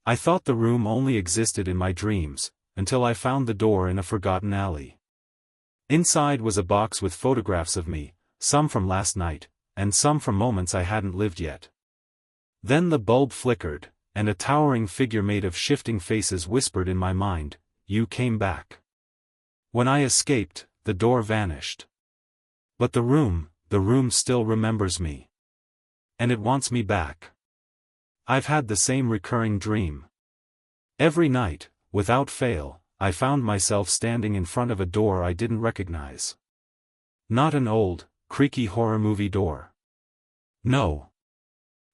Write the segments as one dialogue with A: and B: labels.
A: I thought the room only existed in my dreams, until I found the door in a forgotten alley. Inside was a box with photographs of me, some from last night, and some from moments I hadn't lived yet. Then the bulb flickered, and a towering figure made of shifting faces whispered in my mind, "You came back." When I escaped, the door vanished. But the room still remembers me. And it wants me back. I've had the same recurring dream. Every night, without fail, I found myself standing in front of a door I didn't recognize. Not an old, creaky horror movie door. No.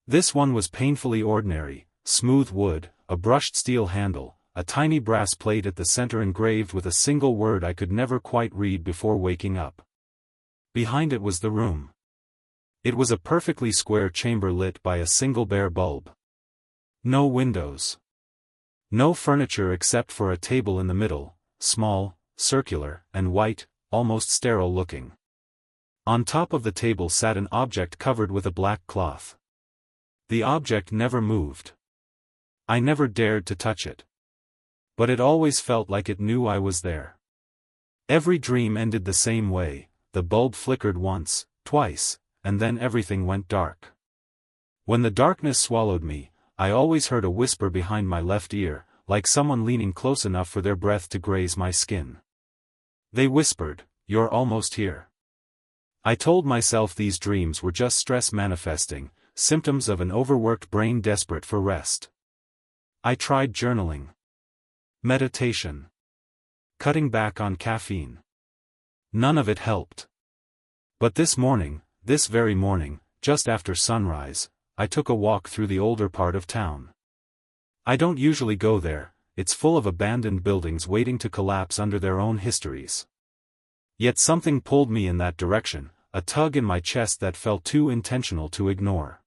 A: This one was painfully ordinary, smooth wood, a brushed steel handle, a tiny brass plate at the center engraved with a single word I could never quite read before waking up. Behind it was the room. It was a perfectly square chamber lit by a single bare bulb. No windows. No furniture except for a table in the middle, small, circular, and white, almost sterile looking. On top of the table sat an object covered with a black cloth. The object never moved. I never dared to touch it. But it always felt like it knew I was there. Every dream ended the same way, the bulb flickered once, twice, and then everything went dark. When the darkness swallowed me, I always heard a whisper behind my left ear, like someone leaning close enough for their breath to graze my skin. They whispered, "You're almost here." I told myself these dreams were just stress manifesting, symptoms of an overworked brain desperate for rest. I tried journaling, meditation, cutting back on caffeine. None of it helped. But this very morning, just after sunrise, I took a walk through the older part of town. I don't usually go there, it's full of abandoned buildings waiting to collapse under their own histories. Yet something pulled me in that direction, a tug in my chest that felt too intentional to ignore.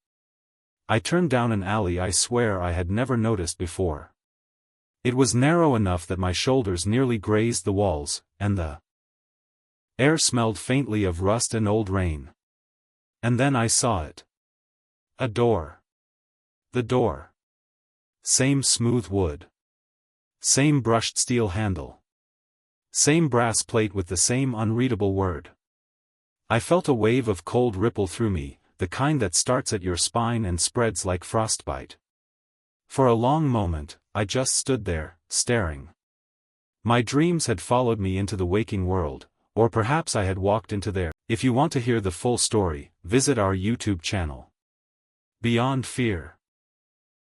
A: I turned down an alley I swear I had never noticed before. It was narrow enough that my shoulders nearly grazed the walls, and the air smelled faintly of rust and old rain. And then I saw it. A door. The door. Same smooth wood. Same brushed steel handle. Same brass plate with the same unreadable word. I felt a wave of cold ripple through me, the kind that starts at your spine and spreads like frostbite. For a long moment, I just stood there, staring. My dreams had followed me into the waking world, or perhaps I had walked into there. If you want to hear the full story, visit our YouTube channel. Beyond Fear.